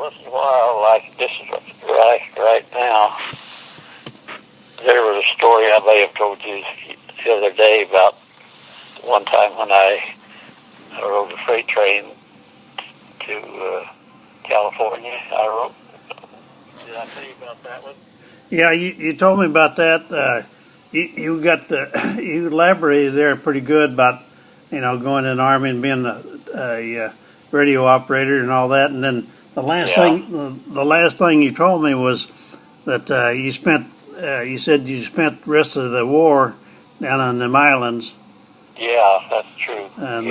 once in a while, like this is right now, there was a story I may have told you the other day about one time when I rode a freight train to California. Did I tell you about that one? Yeah, you told me about that. You got you elaborated there pretty good about going in the army and being a radio operator and all that. And then the last the last thing you told me was that you said you spent the rest of the war down on them islands. Yeah, that's true. And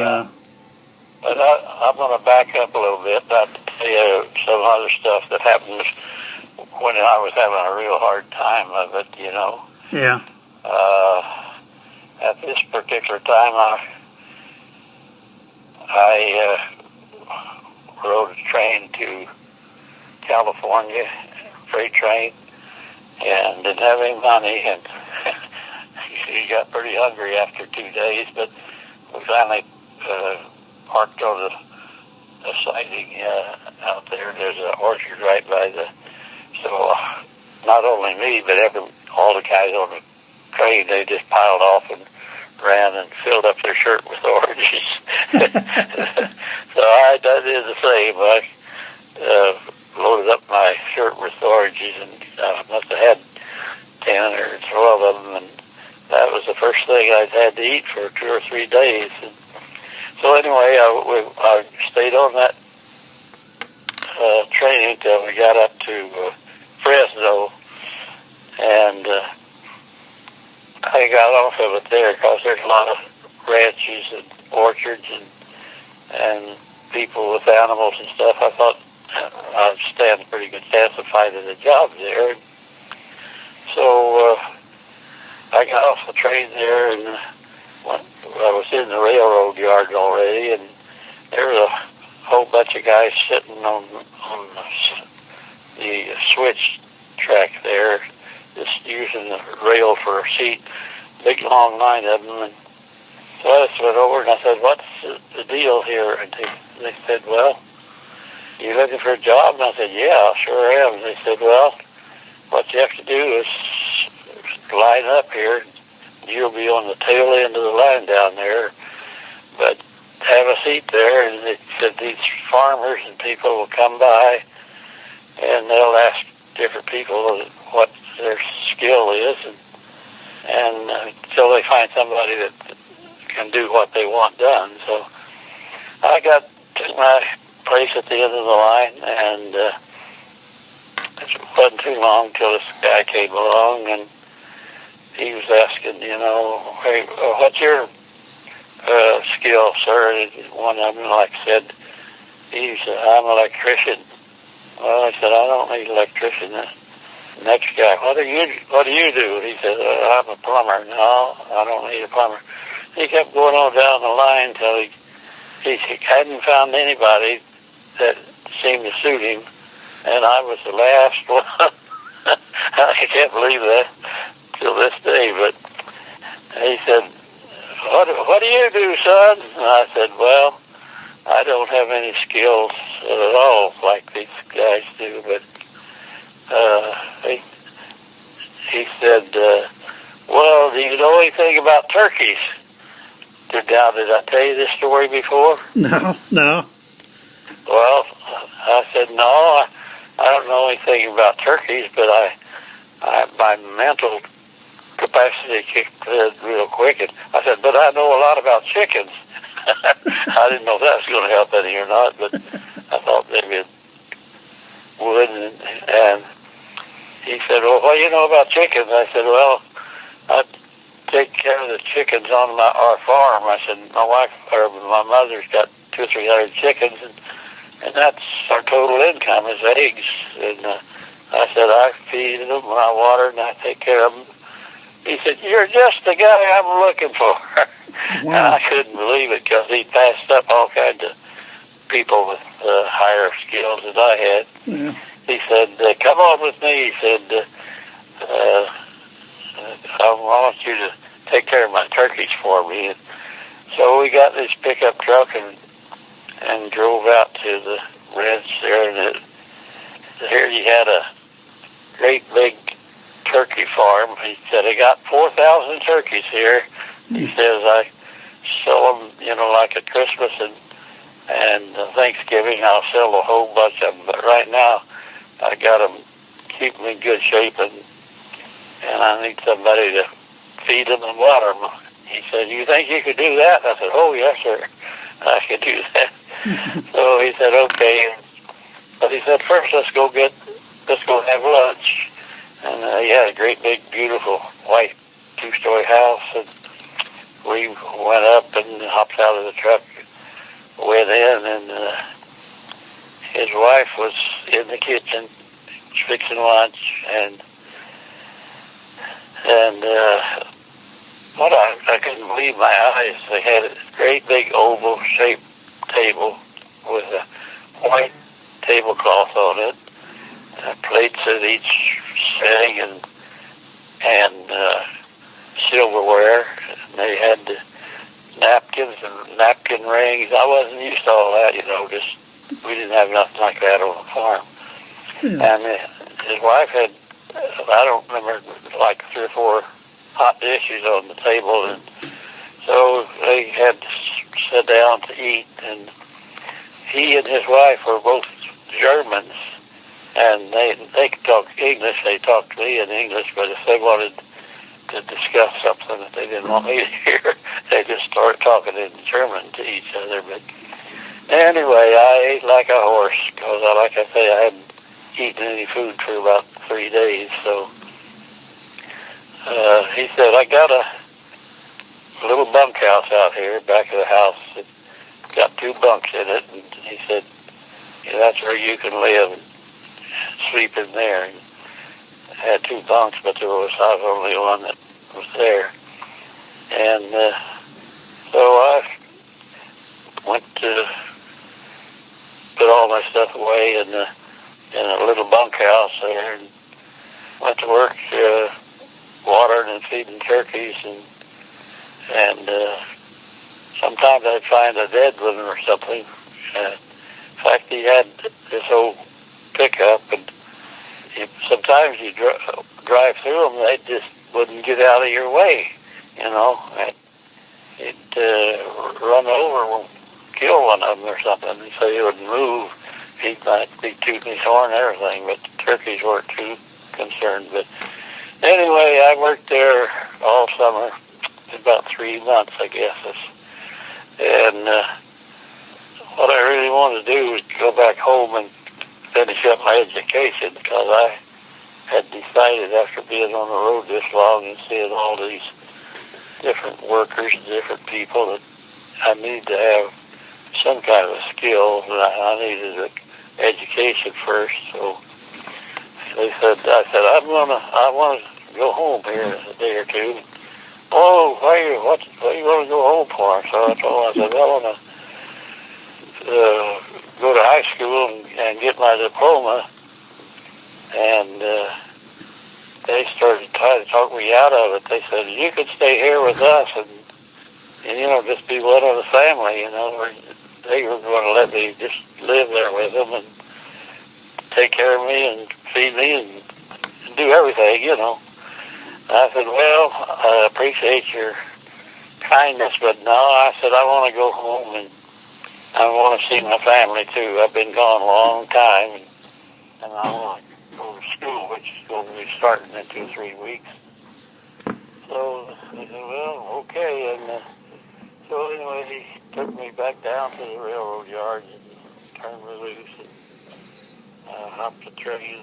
but I'm going to back up a little bit. I'll tell you some other stuff that happened when I was having a real hard time of it, Yeah. At this particular time, I rode a train to California, freight train, and didn't have any money, and he got pretty hungry after 2 days, but we finally parked on a siding out there. There's an orchard right by so not only me, but all the guys on the train, they just piled off and ran and filled up their shirt with oranges. So I did the same. I loaded up my shirt with oranges, and I must have had 10 or 12 of them, and that was the first thing I'd had to eat for 2 or 3 days. And so anyway, I stayed on that train until we got up to Fresno, and I got off of it there because there's a lot of ranches and orchards and people with animals and stuff. I thought I'd stand a pretty good chance of finding a job there. So I got off the train there, and I was in the railroad yard already, and there was a whole bunch of guys sitting on the switch track there, just using the rail for a seat. Big long line of them, and so I just went over and I said, "What's the deal here?" And they said, "Well, you looking for a job?" And I said, "Yeah, I sure am." And they said, "Well, what you have to do is line up here. You'll be on the tail end of the line down there, but have a seat there." And they said these farmers and people will come by, and they'll ask different people what their skill is, and until they find somebody that can do what they want done. So I got to my place at the end of the line, and it wasn't too long till this guy came along, and he was asking, "Hey, what's your skill, sir?" And one of them said, "I'm an electrician." Well, I said, "I don't need an electrician." The next guy, what do you do? He said, "I'm a plumber." "No, I don't need a plumber." He kept going on down the line till he hadn't found anybody that seemed to suit him, and I was the last one. I can't believe that till this day. But he said, what do you do, son?" And I said, "Well, I don't have any skills at all like these guys do." But he said, "Well, do you know anything about turkeys?" Now, did I tell you this story before? No. Well, I said, "No, I don't know anything about turkeys, but my mental capacity kicked in real quick." And I said, "But I know a lot about chickens." I didn't know if that was going to help any or not, but I thought maybe it would. And he said, "Well, what do you know about chickens?" I said, "Well, I take care of the chickens on our farm." I said, my mother's got 200 or 300 chickens, and that's our total income is eggs." And I said, "I feed them, I water, and I take care of them." He said, "You're just the guy I'm looking for." Wow. And I couldn't believe it because he passed up all kinds of people with higher skills than I had. Yeah. He said, "Come on with me." He said, "I want you to take care of my turkeys for me." And so we got this pickup truck and drove out to the ranch there, and here he had a great big turkey farm. He said, I got 4,000 turkeys here. He says, I sell them, like at Christmas and Thanksgiving, I'll sell a whole bunch of them. But right now, I got them, keep them in good shape, and I need somebody to feed them and water them. He said, you think you could do that? I said, oh, yes, sir, I could do that. So he said, okay. But he said, first, let's go have lunch. And he had a great, big, beautiful, white two-story house. And we went up and hopped out of the truck, went in, and his wife was in the kitchen fixing lunch. And what I couldn't believe my eyes. They had a great, big, oval-shaped table with a white tablecloth on it, plates at each setting, and silverware. And they had napkins and napkin rings. I wasn't used to all that, just we didn't have nothing like that on the farm. Yeah. And his wife had, I don't remember, like 3 or 4 hot dishes on the table, and so they had to sit down to eat, and he and his wife were both Germans, and they could talk English. They talked to me in English, but if they wanted to discuss something that they didn't want me to hear, they just started talking in German to each other. But anyway, I ate like a horse, because, like I say, I hadn't eaten any food for about 3 days. So he said, I got a little bunkhouse out here, back of the house. It's got 2 bunks in it, and he said, that's where you can live and sleep in there. And I had 2 bunks, but I was the only one that was there. And so I went to put all my stuff away in a little bunkhouse there, and went to work watering and feeding turkeys, and sometimes I'd find a dead one or something. In fact, he had this old pickup, and sometimes you drive through them, they just wouldn't get out of your way, It'd run over and kill one of them or something, and so he would move. He might be tooting his horn and everything, but the turkeys weren't too concerned. But anyway, I worked there all summer, about 3 months, I guess. And what I really wanted to do was go back home and finish up my education, because I had decided, after being on the road this long and seeing all these different workers and different people, that I needed to have some kind of a skill, and I needed an education first. So I said, I want to go home here in a day or 2. Oh, what are you going to go home for? So I told him, I said, well, I want to go to high school and get my diploma. And they started trying to talk me out of it. They said, you could stay here with us and just be one of the family, They were going to let me just live there with them and take care of me and feed me and do everything, I said, well, I appreciate your kindness, but no, I said, I want to go home and I want to see my family too. I've been gone a long time, and I want to go to school, which is going to be starting in 2 or 3 weeks. So I said, well, okay, and so anyway, he took me back down to the railroad yard and turned me loose, and hopped the train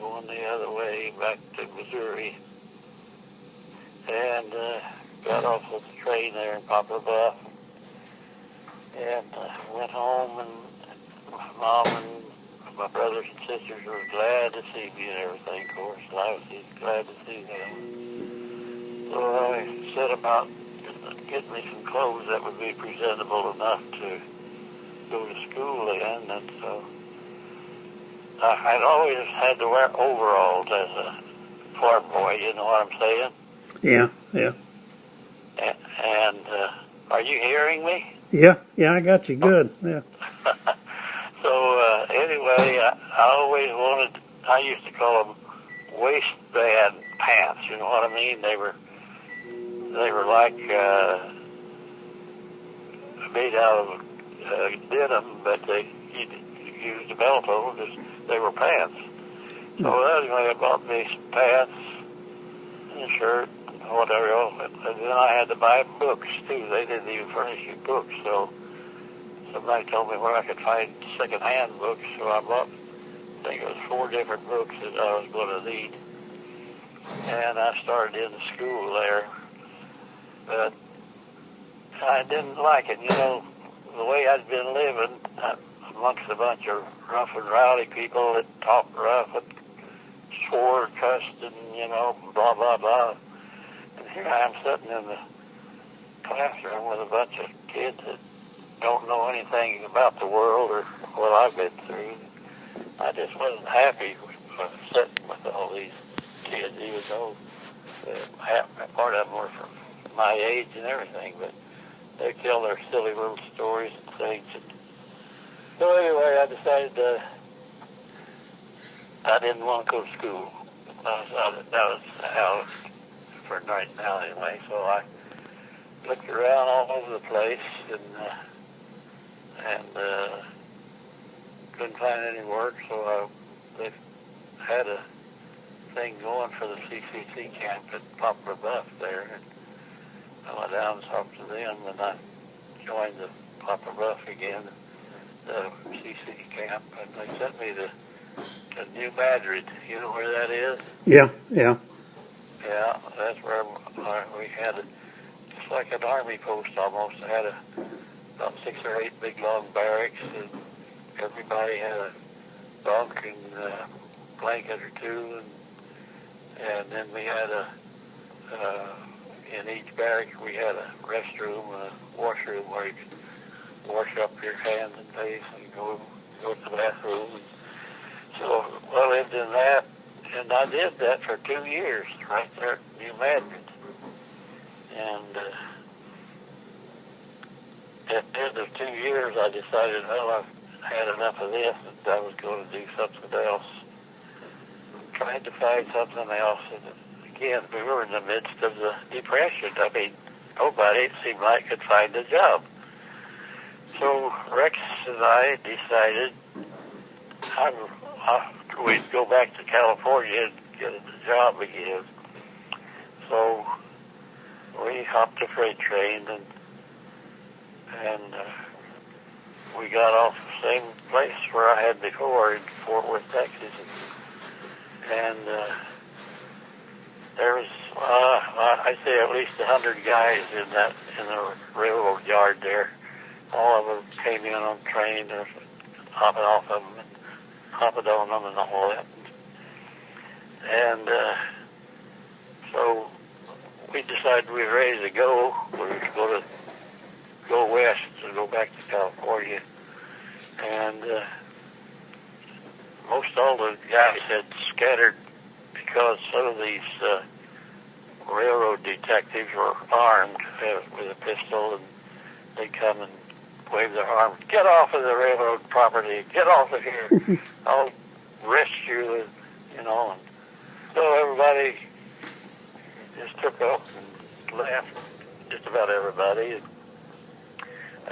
going the other way back to Missouri, and got off of the train there in Poplar Bluff, and went home, and my mom and my brothers and sisters were glad to see me and everything, of course, and I was glad to see them. So I set about getting me some clothes that would be presentable enough to go to school in, and so I'd always had to wear overalls as a farm boy, you know what I'm saying? Yeah. And are you hearing me? Yeah, I got you good. Yeah. So Anyway, I always wanted, I used to call them waistband pants, you know what I mean? They were like made out of denim, but you used a belt on them. They were pants. So anyway, I bought me some pants and a shirt, whatever else. And then I had to buy books, too. They didn't even furnish you books. So somebody told me where I could find second-hand books. So I bought, I think it was 4 different books that I was going to need. And I started in the school there. But I didn't like it. You know, the way I'd been living amongst a bunch of rough and rowdy people that talked rough and swore, cussed, and, you know, blah, blah, blah. And here I am sitting in the classroom with a bunch of kids that don't know anything about the world or what I've been through. I just wasn't happy with sitting with all these kids, even though part of them were from my age and everything, but they tell their silly little stories and things. So anyway, I decided I didn't want to go to school. That was out for right now anyway. So I looked around all over the place and couldn't find any work. So they had a thing going for the CCC camp at Poplar Bluff there. And I went down and talked to them, and I joined the Poplar Bluff again, the CCC camp, and they sent me to New Madrid. You know where that is? Yeah, yeah. Yeah, that's where we had just like an army post almost. I had about 6 or 8 big long barracks, and everybody had a bunk and a blanket or two, and then we had in each barrack we had a restroom, a washroom where you could wash up your hands and face and go to the bathroom. So I lived in that, and I did that for 2 years right there at New Madrid. And at the end of 2 years, I decided, well, I've had enough of this, and I was going to do something else. Tried to find something else, and again, we were in the midst of the Depression. I mean, nobody, it seemed like, could find a job. So Rex and I decided we'd go back to California and get a job again. So we hopped a freight train and we got off the same place where I had before in Fort Worth, Texas. And there was, I'd say at least 100 guys in the railroad yard there. All of them came in on train or hopping off of them and hopping on them and all that. And so we decided we were ready to go. We were going to go west to go back to California. And most all the guys had scattered because some of these railroad detectives were armed with a pistol, and they'd come and wave their arms, get off of the railroad property, get off of here, I'll arrest you, you know. And so everybody just took off and left, just about everybody. And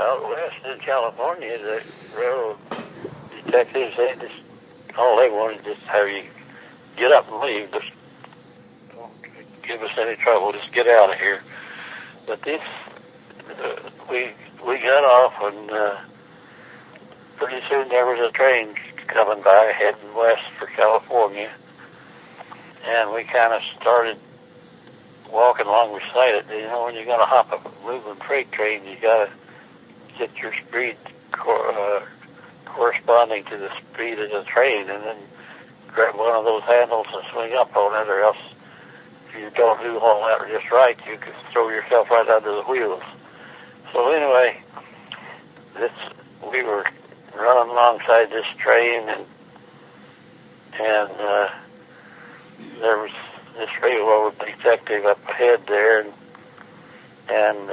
out west in California, the railroad detectives, all they wanted just have you get up and leave. Just don't give us any trouble. Just get out of here. But this, we got off, and pretty soon there was a train coming by heading west for California, and we kind of started walking along beside it. You know, when you're going to hop a moving freight train, you got to get your speed corresponding to the speed of the train, and then grab one of those handles and swing up on it, or else if you don't do all that just right, you can throw yourself right under the wheels. So anyway, we were running alongside this train, and there was this railroad detective up ahead there, and